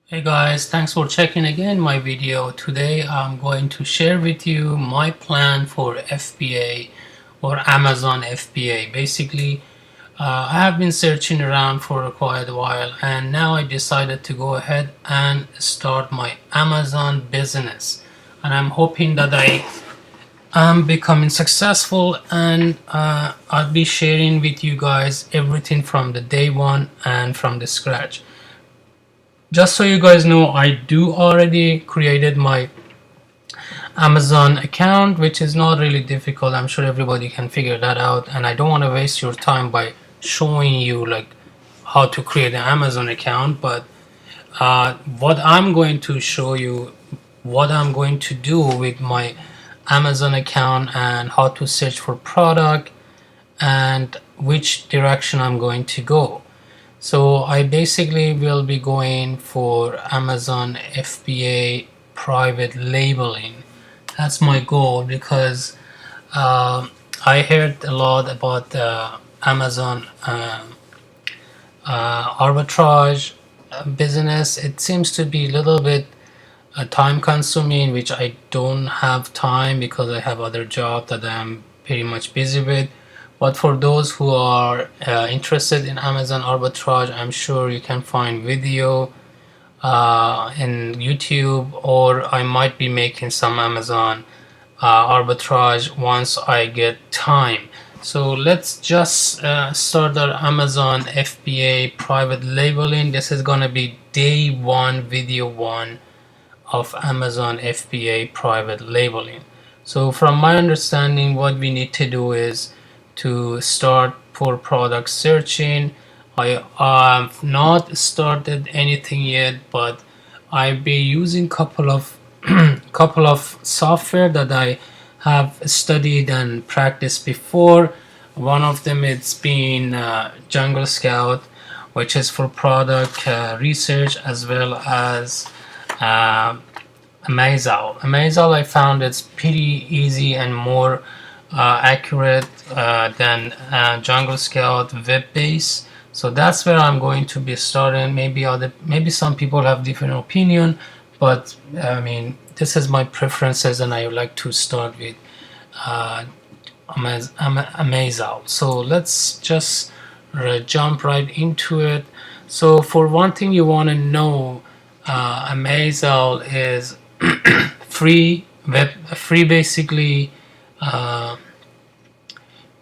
Hey guys, thanks for checking again my video. Today I'm going to share with you my plan for FBA or Amazon FBA. Basically, I have been searching around for quite a while and now I decided to go ahead and start my Amazon business. And I'm hoping that I am becoming successful and I'll be sharing with you guys everything from the day one and from the scratch. Just so you guys know, I do already created my Amazon account, which is not really difficult. I'm sure everybody can figure that out, and I don't want to waste your time by showing you like how to create an Amazon account. But what I'm going to show you, what I'm going to do with my Amazon account and how to search for product and which direction I'm going to go. So I basically will be going for Amazon FBA private labeling. That's my goal because I heard a lot about Amazon arbitrage business. It seems to be a little bit time consuming, which I don't have time because I have other job that I'm pretty much busy with. But for those who are interested in Amazon arbitrage, I'm sure you can find video in YouTube, or I might be making some Amazon arbitrage once I get time. So let's just start our Amazon FBA private labeling. This is gonna be day one, video one of Amazon FBA private labeling. So from my understanding, what we need to do is to start for product searching. I have not started anything yet, but I've been using couple of couple of software that I have studied and practiced before. One of them it's been Jungle Scout, which is for product research, as well as uh, Amazal. Amazal I found it's pretty easy and more accurate than Jungle Scout web base. So that's where I'm going to be starting. Maybe some people have different opinion, but I mean this is my preferences, and I would like to start with uh, Amazal. So let's just jump right into it. So for one thing, you want to know, Amazal is free basically, uh,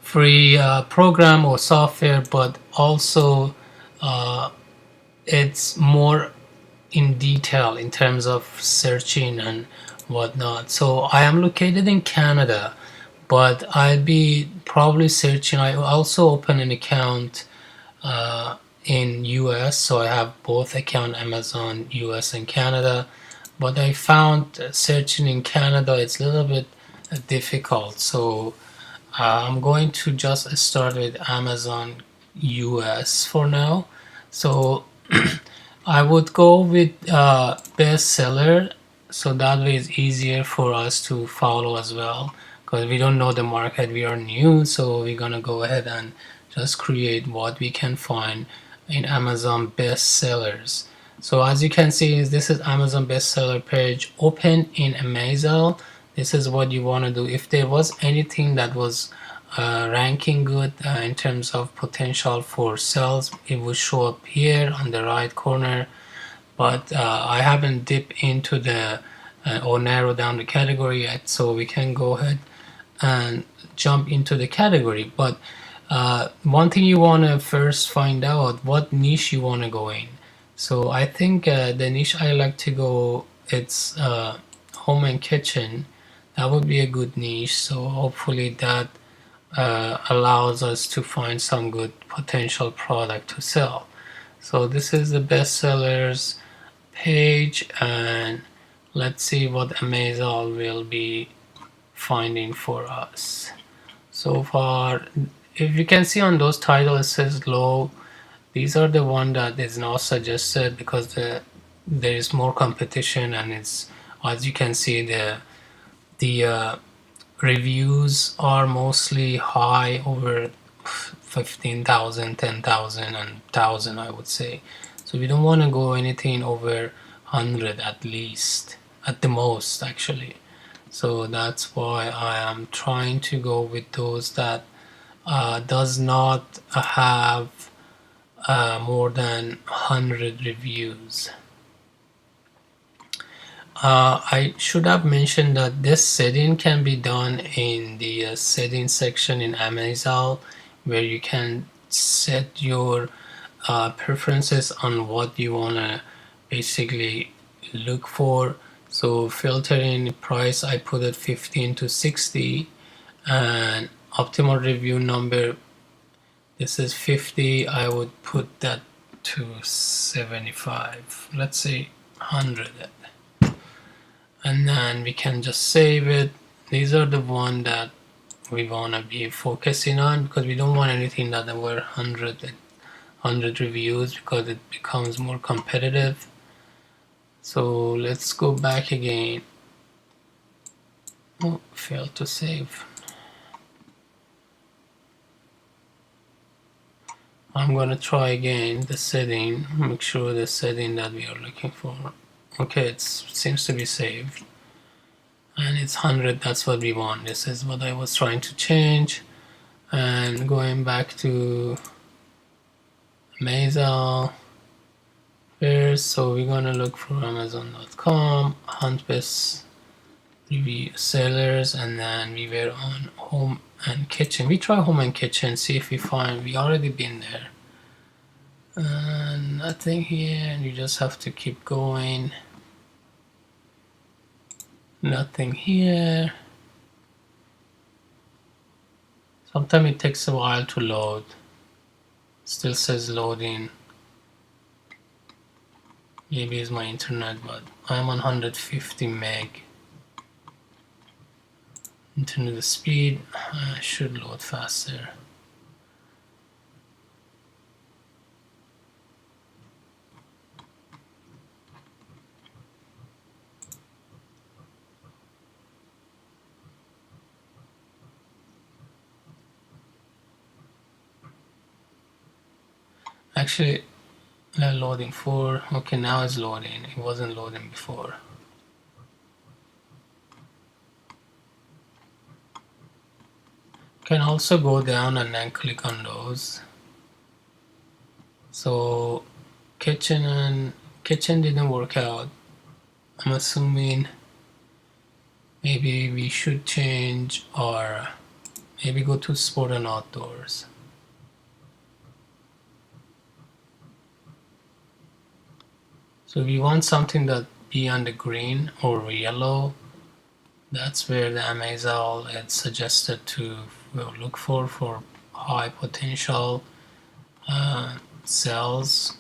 free program or software, but also uh, it's more in detail in terms of searching and whatnot. So I am located in Canada, but I'll be probably searching. I also open an account in US, so I have both account Amazon US and Canada. But I found searching in Canada it's a little bit difficult, so I'm going to just start with Amazon US for now. So I would go with bestseller, so that way it's easier for us to follow as well, because we don't know the market, we are new, so we're gonna go ahead and just create what we can find in Amazon bestsellers. So as you can see, this is Amazon bestseller page open in Amazon. This is what you want to do. If there was anything that was ranking good in terms of potential for sales, it will show up here on the right corner. But I haven't dipped into the or narrowed down the category yet, so we can go ahead and jump into the category. But one thing you want to first find out what niche you want to go in. So I think the niche I like to go, it's home and kitchen. That would be a good niche, so hopefully that allows us to find some good potential product to sell. So this is the bestsellers page, and let's see what Amazon will be finding for us. So far, if you can see on those titles, it says low. These are the one that is not suggested because there is more competition, and it's, as you can see, the reviews are mostly high, over 15,000, 10,000, and 1,000, I would say. So we don't want to go anything over 100 at least, at the most actually. So that's why I am trying to go with those that does not have more than 100 reviews. I should have mentioned that this setting can be done in the settings section in Amazon, where you can set your preferences on what you want to basically look for. So filtering price, I put it 15 to 60, and optimal review number, this is 50. I would put that to 75. Let's say 100. And then we can just save it. These are the one that we want to be focusing on, because we don't want anything that were 100 reviews, because it becomes more competitive. So let's go back again. Oh, failed to save. I'm gonna try again the setting, make sure the setting that we are looking for. Okay, it seems to be saved, and it's 100. That's what we want. This is what I was trying to change. And going back to Amazon first, so we're gonna look for Amazon.com, hunt best review sellers, and then we were on home and kitchen. We try home and kitchen, see if we find, we already been there. And nothing here, and you just have to keep going. Nothing here. Sometimes it takes a while to load. Still says loading. Maybe it's my internet, but I'm on 150 meg. Internet speed should load faster. Actually, loading 4. Okay, now it's loading. It wasn't loading before. Can also go down and then click on those. So kitchen didn't work out. I'm assuming maybe we should change, or maybe go to sport and outdoors. So we want something that be on the green or yellow. That's where the Amazon is suggested to look for high potential sales.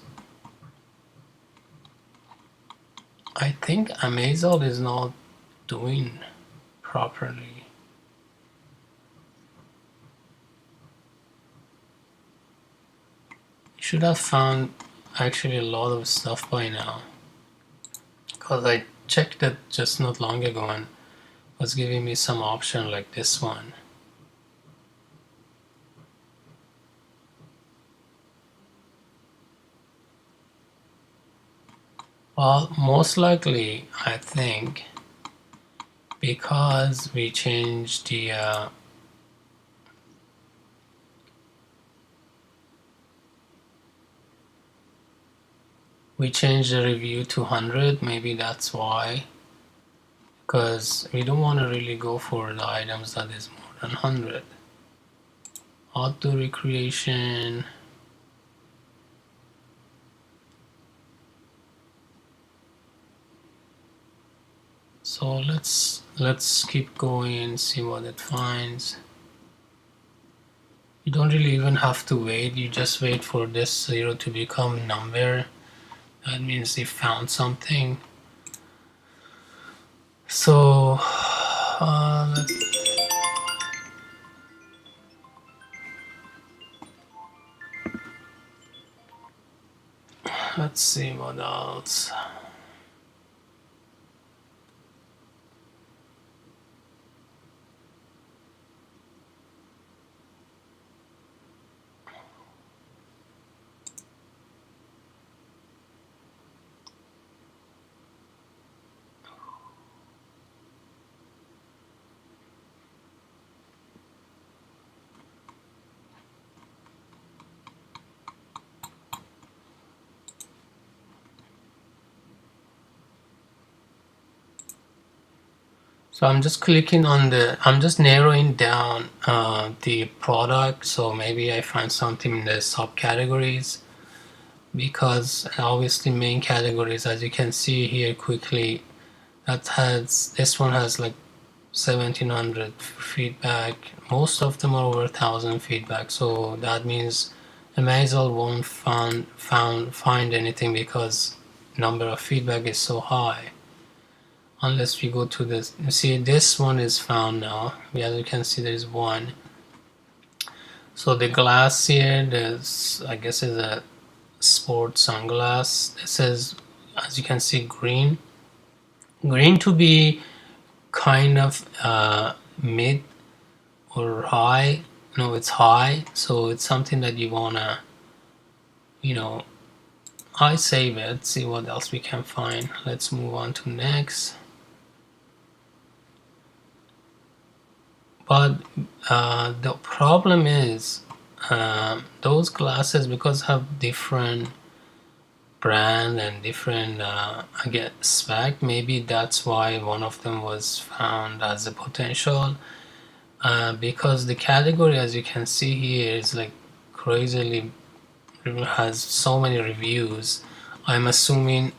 I think Amazon is not doing properly. Should have found actually a lot of stuff by now, because I checked it just not long ago and was giving me some option like this one. Well, most likely, I think, because we changed the review to 100. Maybe that's why, because we don't want to really go for the items that is more than 100. Outdoor recreation. So let's keep going and see what it finds. You don't really even have to wait. You just wait for this 0 to become number. That means they found something. So let's see what else. So I'm just clicking on I'm just narrowing down the product, so maybe I find something in the subcategories, because obviously main categories, as you can see here quickly, this one has like 1700 feedback. Most of them are over 1000 feedback, so that means Amazon won't find anything because number of feedback is so high, unless we go to this. You see, this one is found now. As you can see, there's one. So the glass here, there's, I guess, is a sports sunglass. This is, as you can see, green to be kind of mid or high. No, it's high, so it's something that you wanna, I save it. See what else we can find. Let's move on to next. But the problem is those glasses, because have different brand and different again spec, maybe that's why one of them was found as a potential, because the category, as you can see here, is like crazily, has so many reviews. I'm assuming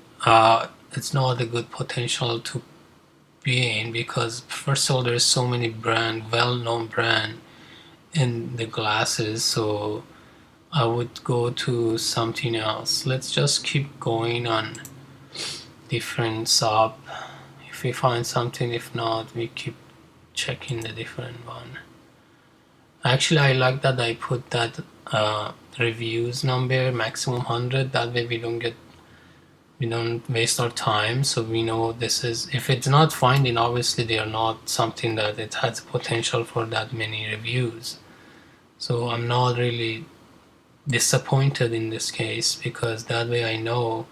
it's not a good potential to be in, because first of all, there's so many well-known brand in the glasses, so I would go to something else. Let's just keep going on different sub. If we find something, if not, we keep checking the different one. Actually, I like that I put that reviews number maximum 100. That way we don't waste our time. So we know this is, if it's not finding, obviously they are not something that it has potential for that many reviews. So I'm not really disappointed in this case, because that way I know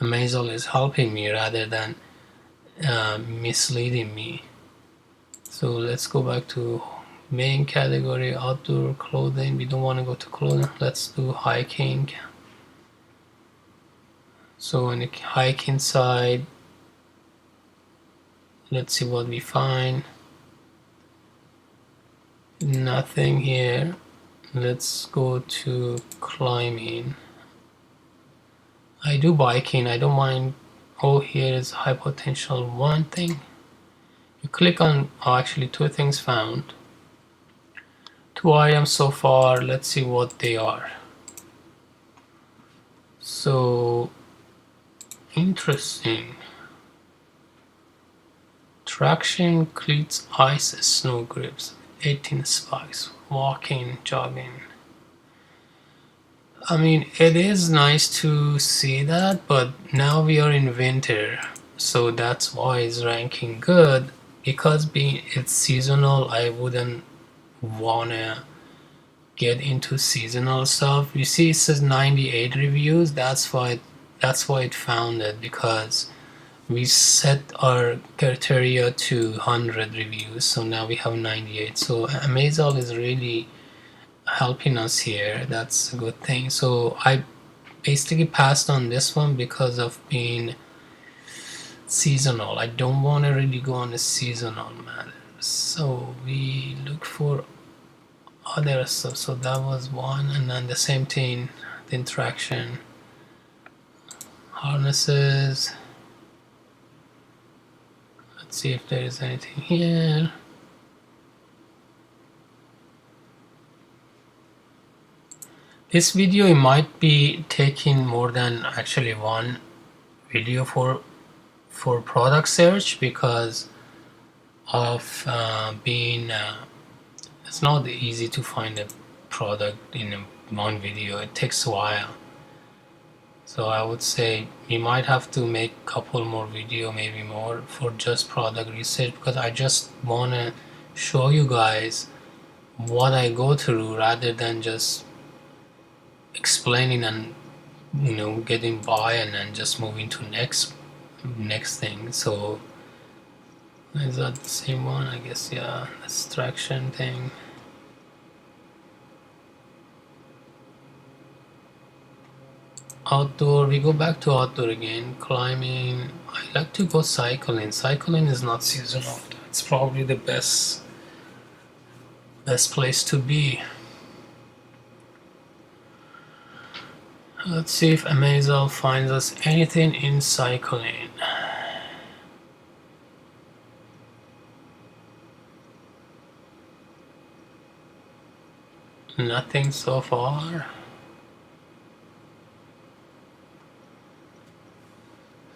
Amazon is helping me rather than misleading me. So let's go back to main category, outdoor clothing. We don't want to go to clothing. Let's do hiking. So on the hiking side, let's see what we find. Nothing here. Let's go to climbing. I do biking, I don't mind. Oh, here is high potential one thing. You click on, actually two things found. 2 items so far. Let's see what they are. So interesting. Traction cleats, ice, snow grips, 18 spikes, walking, jogging. I mean, it is nice to see that, but now we are in winter, so that's why it's ranking good. Because it's seasonal, I wouldn't wanna get into seasonal stuff. You see, it says 98 reviews. That's why it found it, because we set our criteria to 100 reviews, so now we have 98. So Amazon is really helping us here. That's a good thing. So I basically passed on this one because of being seasonal. I don't want to really go on a seasonal matter. So we look for other stuff. So that was one, and then the same thing, the interaction, harnesses. Let's see if there is anything here. This video, it might be taking more than actually one video for product search, because of being it's not easy to find a product in one video. It takes a while. So I would say we might have to make a couple more video, maybe more, for just product research, because I just want to show you guys what I go through rather than just explaining and getting by and then just moving to next thing. So is that the same one? I guess, yeah. Abstraction thing. Outdoor, we go back to outdoor again. Climbing. I like to go cycling. Cycling is not seasonal. it's probably the best place to be. Let's see if Amazon finds us anything in cycling. Nothing so far.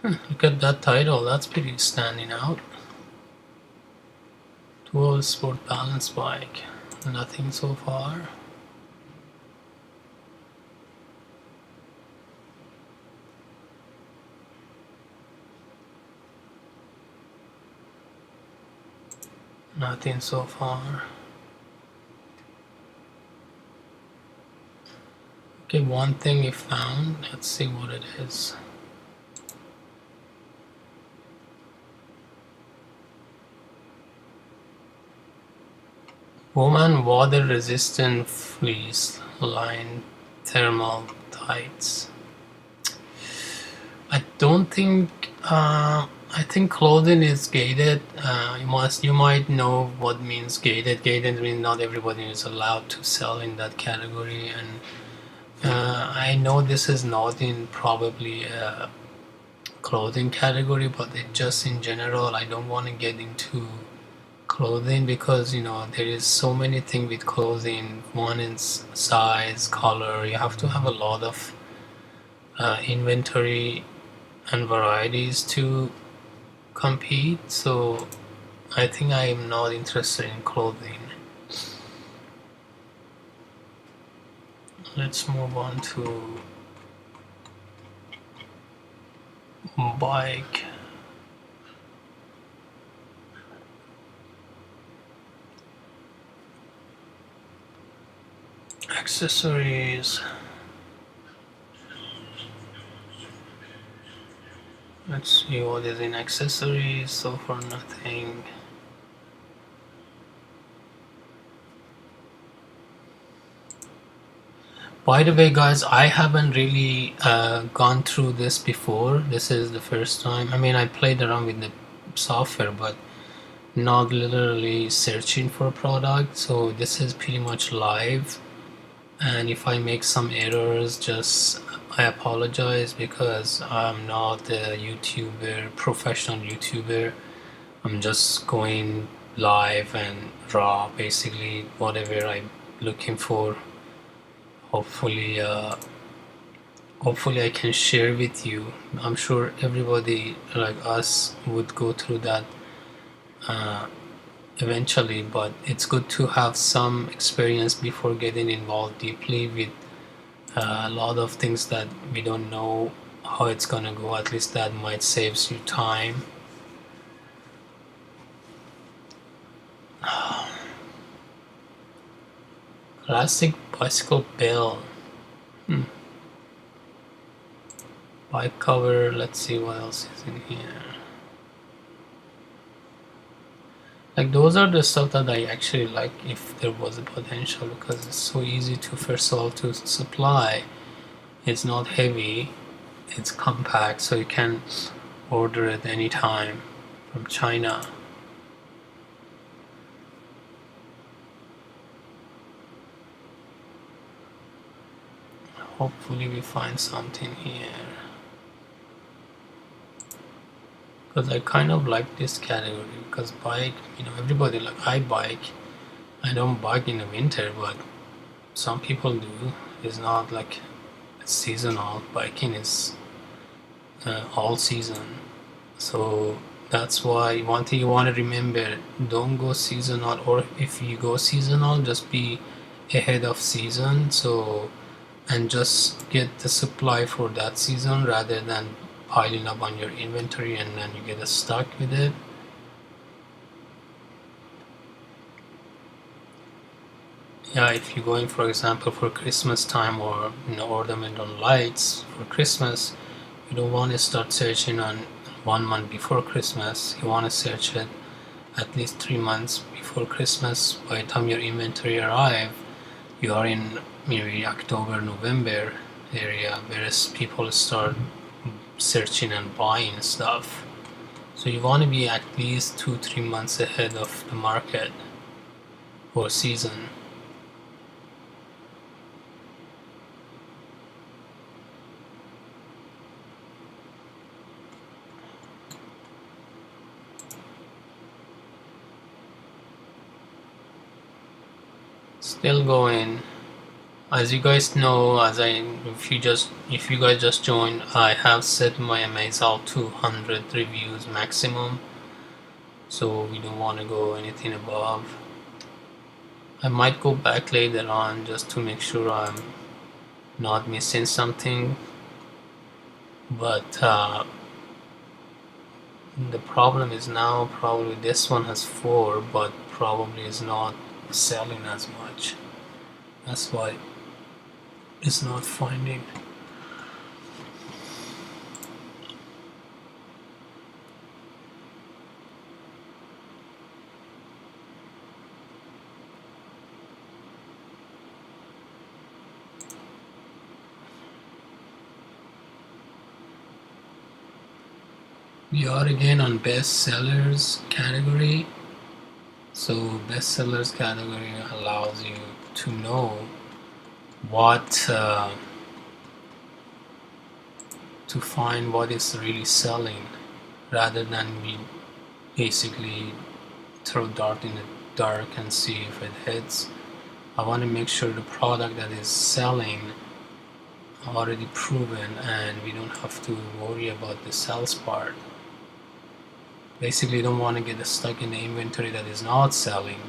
Look at that title, that's pretty standing out. Dual Sport Balance Bike. Nothing so far. Nothing so far. Okay, one thing we found. Let's see what it is. Woman water resistant fleece lined thermal tights. I don't think. I think clothing is gated. You might know what means gated. Gated means not everybody is allowed to sell in that category, and I know this is not in probably a clothing category, but it just in general. I don't want to get into clothing because there is so many things with clothing. One is size, color. You have to have a lot of inventory and varieties to compete, so I think I am not interested in clothing. Let's move on to bike. Accessories. Let's see what is in accessories. So far nothing. By the way guys, I haven't really gone through this before. This is the first time. I mean, I played around with the software, but not literally searching for a product. So this is pretty much live, and if I make some errors, just I apologize because I'm not a YouTuber, professional YouTuber. I'm just going live and raw, basically whatever I'm looking for. Hopefully I can share with you. I'm sure everybody like us would go through that eventually, but it's good to have some experience before getting involved deeply with a lot of things that we don't know how it's gonna go. At least that might saves you time. Classic bicycle bell. Bike cover. Let's see what else is in here. Like those are the stuff that I actually like if there was a potential, because it's so easy to, first of all, to supply. It's not heavy, it's compact, so you can order it anytime from China. Hopefully we find something here, because I kind of like this category. Because bike, everybody, like, I bike. I don't bike in the winter, but some people do. It's not like it's seasonal. Biking is all season. So that's why one thing you want to remember: don't go seasonal, or if you go seasonal, just be ahead of season. So, and just get the supply for that season rather than piling up on your inventory and then you get stuck with it. Yeah, if you're going, for example, for Christmas time, or ornament on lights for Christmas, you don't want to start searching on 1 month before Christmas. You want to search it at least 3 months before Christmas. By the time your inventory arrive, you are in maybe October, November area, whereas people start searching and buying stuff. So you want to be at least 2-3 months ahead of the market or season. Still going. As you guys know, if you guys just joined, I have set my Amazon to 100 reviews maximum, so we don't want to go anything above. I might go back later on just to make sure I'm not missing something, but the problem is now probably this one has 4, but probably is not selling as much. That's why it's not finding. We are again on best sellers category. So best sellers category allows you to know what to find what is really selling, rather than we basically throw dart in the dark and see if it hits. I want to make sure the product that is selling already proven, and we don't have to worry about the sales part. Basically, don't want to get stuck in the inventory that is not selling.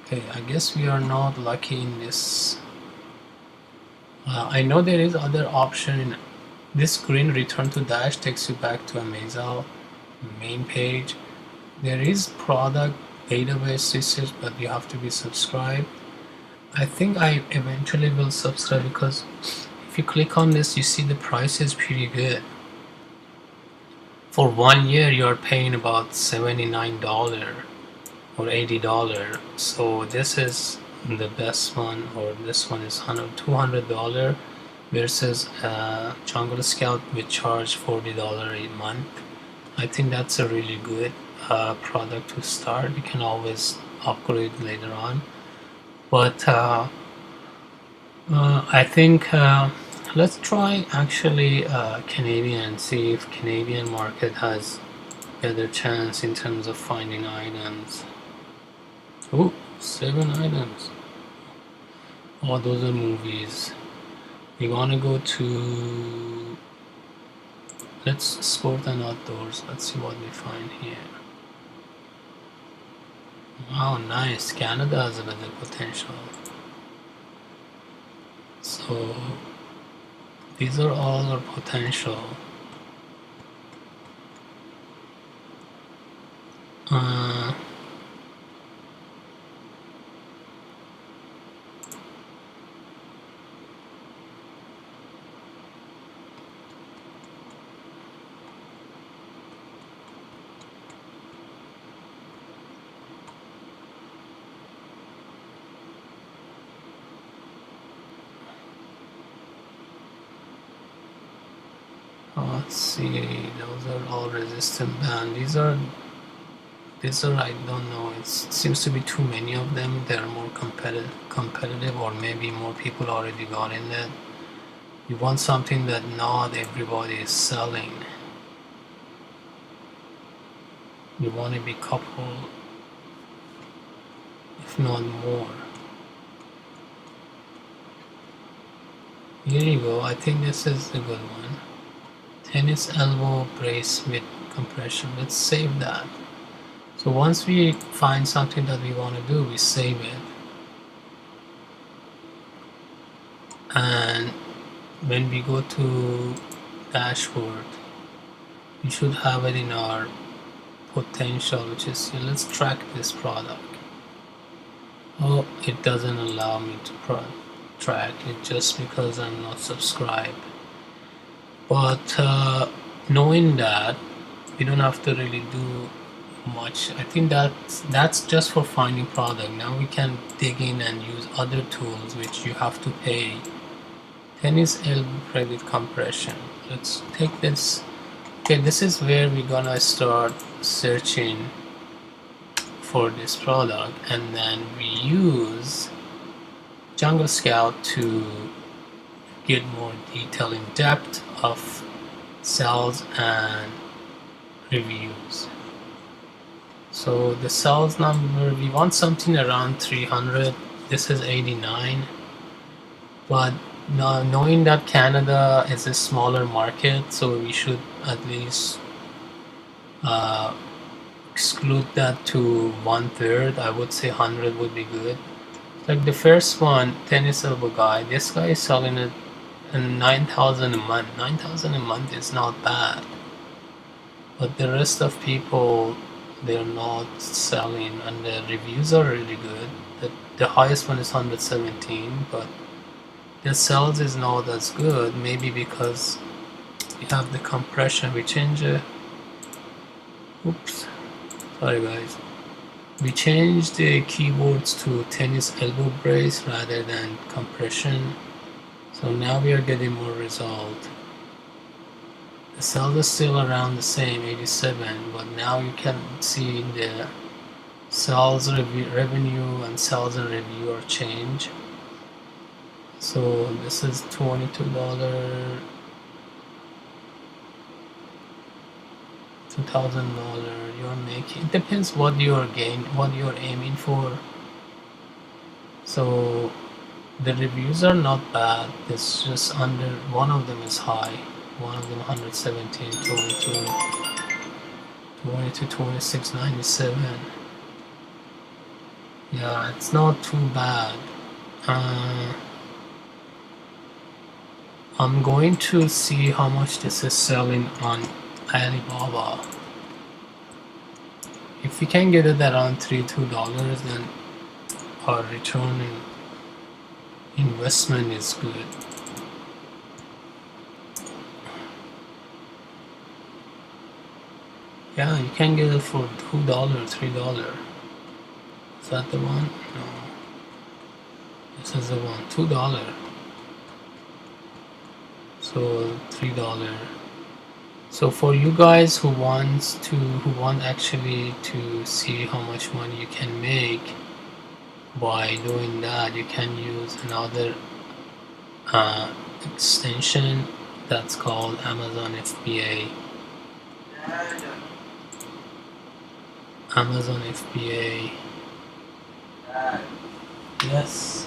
Okay, I guess we are not lucky in this. I know there is other option. This green return to dash takes you back to Amazon main page. There is product database research, but you have to be subscribed. I think I eventually will subscribe, because if you click on this, you see the price is pretty good. For 1 year, you're paying about $79 or $80. So this is the best one, or this one is $200 versus Jungle Scout, which charge $40 a month. I think that's a really good product to start. You can always upgrade later on, but I think let's try actually Canadian and see if Canadian market has better chance in terms of finding items. Oh, 7 items. Oh, those are movies. We want to go to, let's sport and outdoors. Let's see what we find here. Wow, nice. Canada has a better potential. So these are all our potential. Let's see, those are all resistant band. These are I don't know, it seems to be too many of them. They're more competitive, or maybe more people already got in it. You want something that not everybody is selling. You want to be couple, if not more. Here you go. I think this is the good one. Tennis elbow brace mid compression. Let's save that. So once we find something that we want to do, we save it. And when we go to dashboard, we should have it in our potential, which is, let's track this product. Oh, it doesn't allow me to track it just because I'm not subscribed. But knowing that, we don't have to really do much. I think that's just for finding product. Now we can dig in and use other tools which you have to pay. Tennis elbow credit compression. let's take this. Okay, this is where we're gonna start searching for this product, and then we use Jungle Scout to get more detail in depth of sales and reviews. So the sales number, we want something around 300. This is 89, but now knowing that Canada is a smaller market, so we should at least exclude that to 1/3. I would say 100 would be good. Like the first one, tennis elbow guy, this guy is selling it at 9,000 a month. 9,000 a month is not bad, but the rest of people, they're not selling, and the reviews are really good. The highest one is 117, but the sales is not as good, maybe because we have the compression. We change it. Oops, sorry guys. We changed the keywords to tennis elbow brace rather than compression, so now we are getting more result. The sales is still around the same, 87, but now you can see the sales revenue and sales and review are change. So this is $22, $2,000 you're making. It depends what you're what you're aiming for. So the reviews are not bad. It's just under, one of them is high. One of them 117, 22, 26, 97. Yeah, it's not too bad. I'm going to see how much this is selling on Alibaba. If we can get it around $32, then our return in investment is good. Yeah, you can get it for $2, $3. Is that the one? No. This is the one, $2. So $3. So for you guys who want actually to see how much money you can make by doing that, you can use another extension that's called Amazon FBA. Amazon FBA. Yes.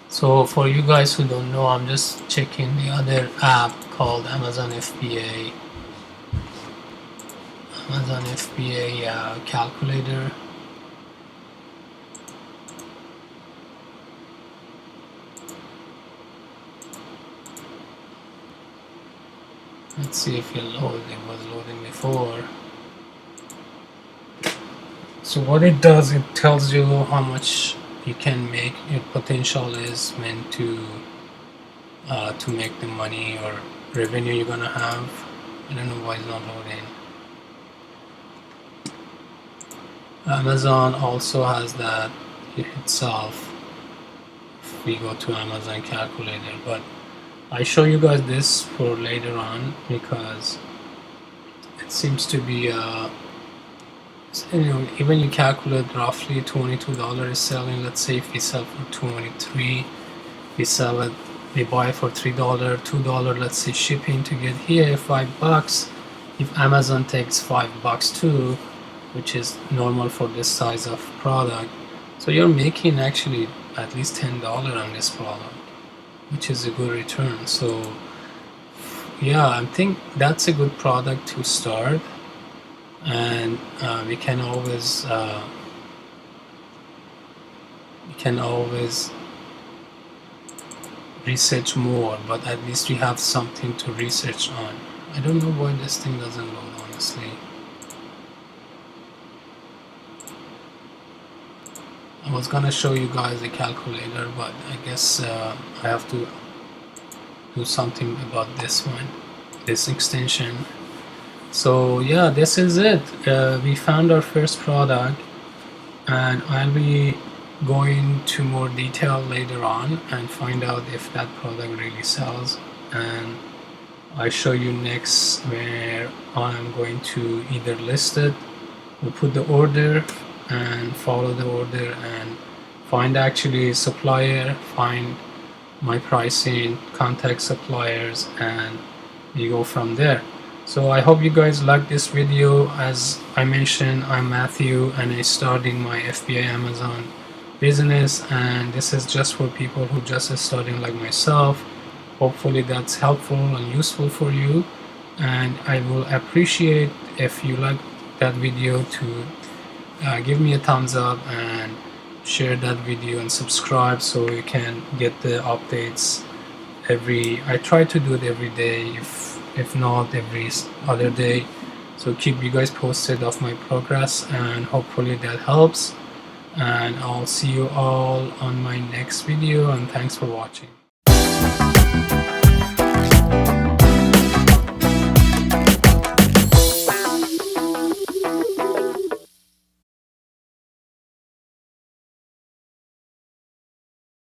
So for you guys who don't know, I'm just checking the other app called Amazon FBA. Amazon FBA calculator. Let's see if it loads. It was loading before. So what it does, it tells you how much you can make. Your potential is meant to make the money or revenue you're gonna have. I don't know why it's not loading. Amazon also has that itself if we go to Amazon calculator, but I show you guys this for later on because it seems to be even you calculate roughly $22 is selling. Let's say if we sell for 23, we sell it, we buy it for $3, $2, let's say shipping to get here, $5. If Amazon takes $5 too, which is normal for this size of product, so you're making actually at least $10 on this product, which is a good return. So yeah, I think that's a good product to start, and we can always research more, but at least we have something to research on. I don't know why this thing doesn't load, honestly. I was gonna show you guys the calculator, but I guess I have to do something about this one, this extension. So yeah, this is it. We found our first product, and I'll be going to more detail later on and find out if that product really sells. And I show you next where I'm going to either list it or put the order and follow the order and find actually a supplier, find my pricing, contact suppliers, and we go from there. So I hope you guys like this video. As I mentioned, I'm Matthew and I'm starting my FBA Amazon business, and this is just for people who just starting like myself. Hopefully that's helpful and useful for you, and I will appreciate if you like that video to give me a thumbs up and share that video and subscribe so you can get the updates I try to do it every day, if not every other day, so keep you guys posted of my progress, and hopefully that helps. And I'll see you all on my next video, and thanks for watching.